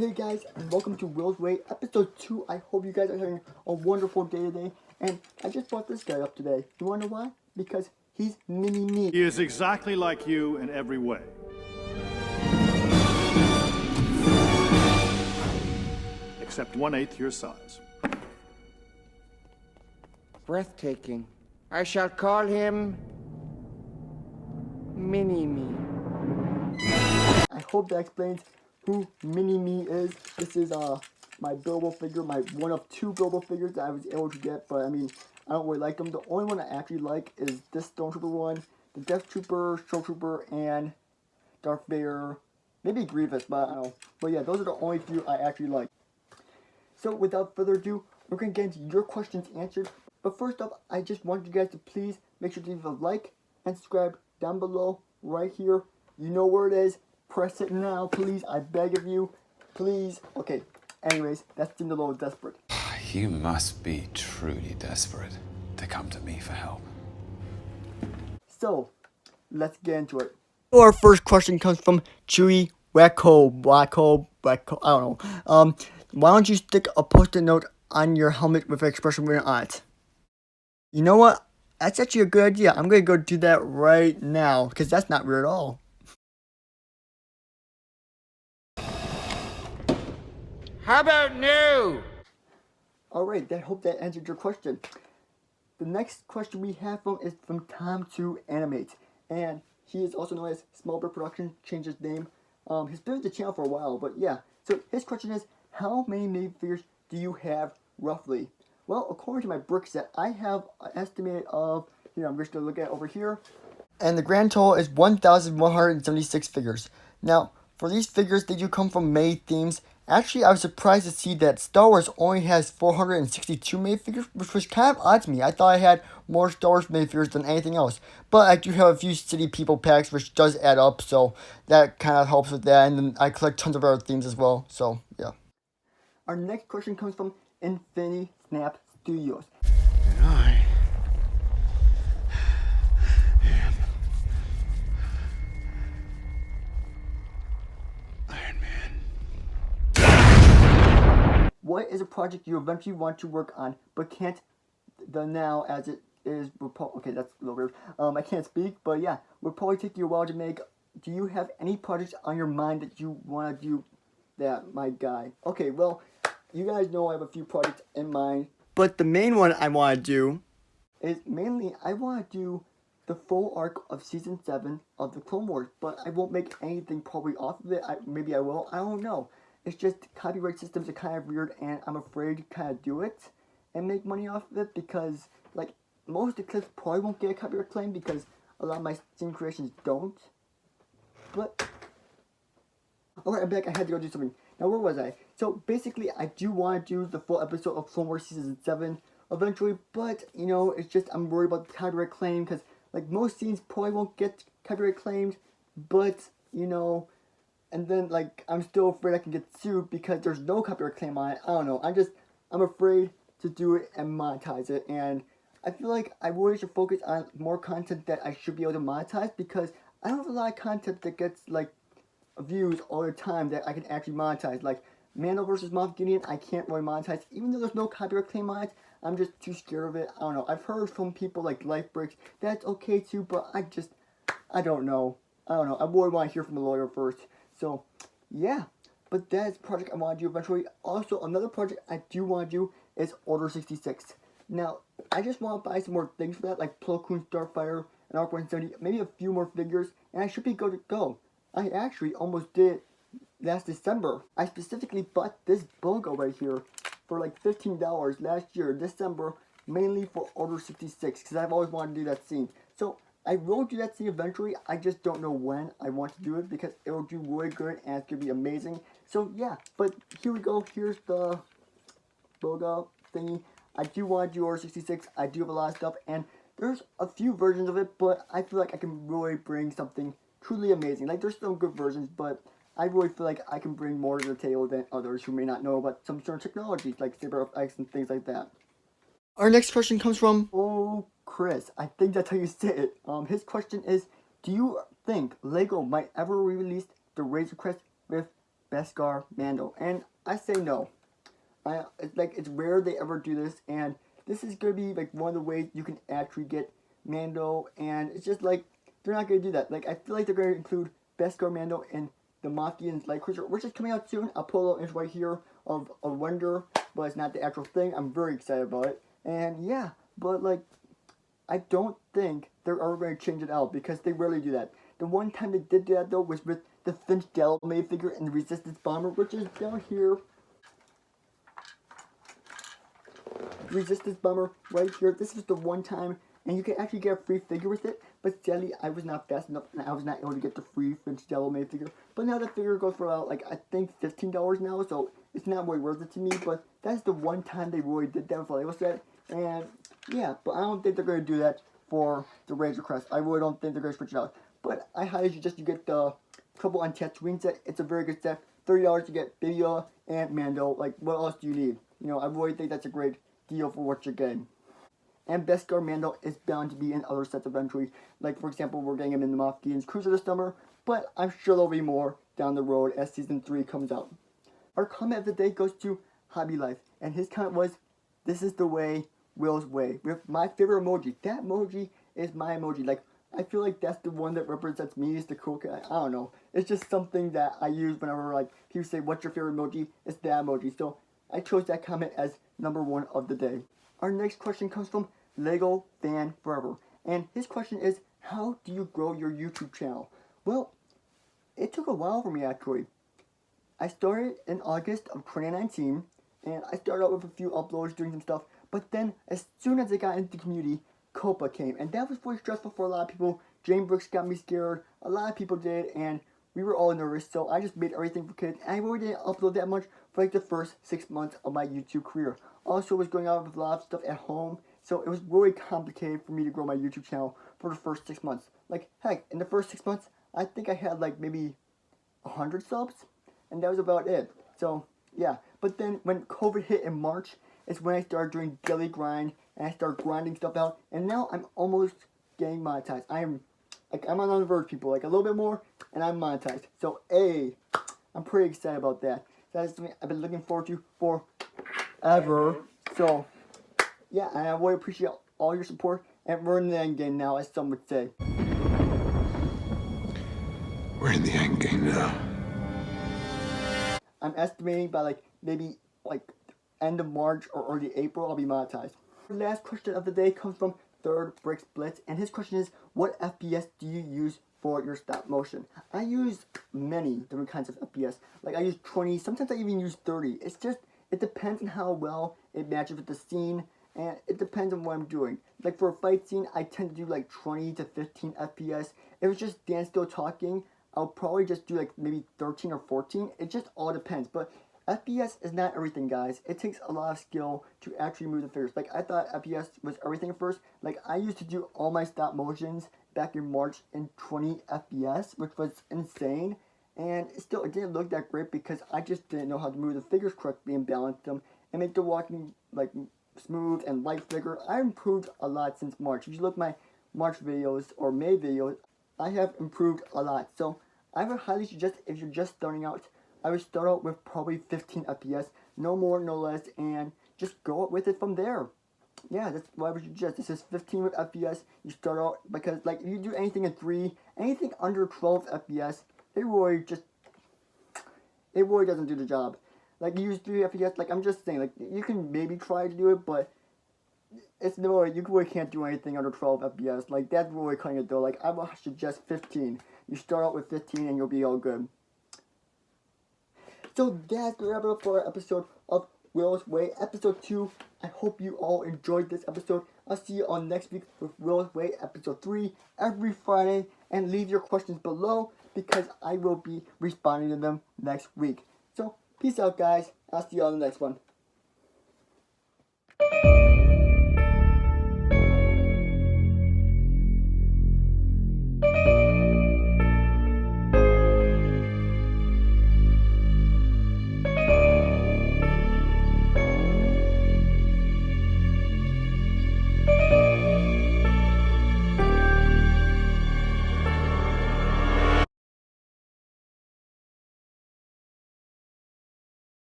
Hey guys, and welcome to Will's Way, episode 2. I hope you guys are having a wonderful day today. And I just brought this guy up today. You wanna know why? Because he's mini-me. He is exactly like you in every way. Except 1/8 your size. Breathtaking. I shall call him Mini-Me. I hope that explains who Mini-Me is. This is my buildable figure, my one of 2 buildable figures that I was able to get, but I mean, I don't really like them. The only one I actually like is this Stormtrooper one, the Death Trooper, Show Trooper, and Darth Vader, maybe Grievous, but I don't know. But yeah, those are the only few I actually like. So without further ado, we're going to get into your questions answered. But first up, I just want you guys to please make sure to leave a like and subscribe down below, right here. You know where it is. Press it now, please. I beg of you. Please. Okay. Anyways, that seemed a little desperate. You must be truly desperate to come to me for help. So, let's get into it. Our first question comes from Chewy Wacko, I don't know. Why don't you stick a post-it note on your helmet with an expression written on it? You know what? That's actually a good idea. I'm going to go do that right now, because that's not weird at all. How about new? Alright, I hope that answered your question. The next question we have is from Tom2 Animate, and he is also known as Smallbird Production, changed his name. He's been with the channel for a while, but yeah. So his question is, how many minifigures do you have roughly? Well, according to my brick set, I have an estimate of, I'm just going to look at it over here, and the grand total is 1,176 figures. Now, for these figures, they do come from May themes. Actually, I was surprised to see that Star Wars only has 462 minifigures, which was kind of odd to me. I thought I had more Star Wars minifigures than anything else. But I do have a few City People packs, which does add up, so that kind of helps with that. And then I collect tons of other themes as well, so yeah. Our next question comes from Infinity Snap Studios. And I am Iron Man. What is a project you eventually want to work on, but can't the now as it is? Okay, that's a little weird. I can't speak, but yeah, would probably take you a while to make. Do you have any projects on your mind that you want to do? That, my guy. Okay, well, you guys know I have a few projects in mind, but the main one I want to do is mainly I want to do the full arc of Season 7 of the Clone Wars, but I won't make anything probably off of it. Maybe I will. I don't know. It's just copyright systems are kind of weird, and I'm afraid to kind of do it and make money off of it because, like, most of the clips probably won't get a copyright claim because a lot of my scene creations don't. But, alright, I'm back. I had to go do something. Now, where was I? So, basically, I do want to do the full episode of Clone Wars Season 7 eventually, but, it's just I'm worried about the copyright claim because, like, most scenes probably won't get copyright claimed, but, and then, like, I'm still afraid I can get sued because there's no copyright claim on it. I don't know. I'm afraid to do it and monetize it, and I feel like I really should focus on more content that I should be able to monetize because I don't have a lot of content that gets, like, views all the time that I can actually monetize. Like, Mando vs. Moff Gideon, I can't really monetize. Even though there's no copyright claim on it, I'm just too scared of it. I don't know. I've heard from people like Life Breaks that's okay too, but I don't know. I really want to hear from the lawyer first. So, yeah. But that's a project I want to do eventually. Also, another project I do want to do is Order 66. Now, I just want to buy some more things for that, like Plo Koon Starfire and Arc 170, maybe a few more figures, and I should be good to go. I actually almost did last December. I specifically bought this BOGO right here for like $15 last year, December, mainly for Order 66, because I've always wanted to do that scene. So, I will do that scene eventually, I just don't know when I want to do it, because it will do really good, and it's going to be amazing. So, yeah, but here we go, here's the BOGO thingy. I do want to do Order 66, I do have a lot of stuff, and there's a few versions of it, but I feel like I can really bring something truly amazing. Like, there's some good versions, but I really feel like I can bring more to the table than others who may not know about some certain technologies, like Saber of X and things like that. Our next question comes from, Chris. I think that's how you say it. His question is, do you think LEGO might ever re-release the Razor Crest with Beskar Mando? And I say no. It's rare they ever do this, and this is gonna be like one of the ways you can actually get Mando, and it's just like they're not gonna do that. Like I feel like they're gonna include Beskar Mando in the Mothman's Light Cruiser, which is coming out soon. I'll put a little image right here of a render, but it's not the actual thing. I'm very excited about it, and yeah, but like I don't think they're ever going to change it out because they rarely do that. The one time they did that though was with the Finch Delamain figure and the Resistance Bomber, which is down here. Resistance Bomber right here. This is the one time, and you can actually get a free figure with it, but sadly I was not fast enough and I was not able to get the free Finch Delamain figure. But now the figure goes for about like I think $15 now, so it's not really worth it to me, but that's the one time they really did that with Lego set. And yeah, but I don't think they're going to do that for the Razor Crest. I really don't think they're going to switch it out. But I highly suggest you get the Trouble on Tatooine set. It's a very good set. $30 to get Baby Yoda and Mando. Like, what else do you need? You know, I really think that's a great deal for what you're getting. And Beskar Mando is bound to be in other sets eventually. Like, for example, we're getting him in the Moff Gideon's Cruiser this summer, but I'm sure there'll be more down the road as Season 3 comes out. Our comment of the day goes to Hobby Life, and his comment was, "This is the way, Will's way." With my favorite emoji. That emoji is my emoji. Like, I feel like that's the one that represents me as the cool guy. I don't know. It's just something that I use whenever, like, people say, "What's your favorite emoji?" It's that emoji. So, I chose that comment as number 1 of the day. Our next question comes from Lego Fan Forever. And his question is, how do you grow your YouTube channel? Well, it took a while for me, actually. I started in August of 2019, and I started out with a few uploads, doing some stuff, but then as soon as I got into the community, Copa came, and that was really stressful for a lot of people. Jane Brooks got me scared, a lot of people did, and we were all nervous, so I just made everything for kids, and I really didn't upload that much for like the first 6 months of my YouTube career. Also, was going out with a lot of stuff at home, so it was really complicated for me to grow my YouTube channel for the first 6 months. Like, heck, in the first 6 months, I think I had like maybe 100 subs, and that was about it. So, yeah. But then when COVID hit in March, it's when I started doing daily grind, and I started grinding stuff out, and now I'm almost getting monetized. I'm on the verge, people, like a little bit more, and I'm monetized. So, I'm pretty excited about that. That's something I've been looking forward to forever. So, yeah, and I really appreciate all your support, and we're in the end game now, as some would say. We're in the end game now. I'm estimating by like maybe like end of March or early April I'll be monetized. The last question of the day comes from Third Bricks Blitz, and his question is, what FPS do you use for your stop motion? I use many different kinds of FPS. Like I use 20, sometimes I even use 30. It's just, it depends on how well it matches with the scene, and it depends on what I'm doing. Like for a fight scene, I tend to do like 20 to 15 FPS. If it's just Dan still talking, I'll probably just do like maybe 13 or 14. It just all depends. But FPS is not everything, guys. It takes a lot of skill to actually move the figures. Like I thought FPS was everything at first. Like I used to do all my stop motions back in March in 20 FPS, which was insane. And still, it didn't look that great because I just didn't know how to move the figures correctly and balance them and make the walking like smooth and light figure. I improved a lot since March. If you look at my March videos or May videos, I have improved a lot. So I would highly suggest, if you're just starting out, I would start out with probably 15 FPS, no more, no less, and just go with it from there. Yeah, that's what I would suggest. This is 15 with FPS. You start out, because like if you do anything in 3, anything under 12 FPS, it really doesn't do the job. Like you use 3 FPS, like I'm just saying, like you can maybe try to do it, but it's no, you really can't do anything under 12 FPS. Like that's really cutting it though. Like I would suggest 15. You start out with 15 and you'll be all good. So that's the wrap up for our episode of Will's Way, episode 2. I hope you all enjoyed this episode. I'll see you on next week with Will's Way, episode 3, every Friday. And leave your questions below because I will be responding to them next week. So peace out, guys. I'll see you on the next one.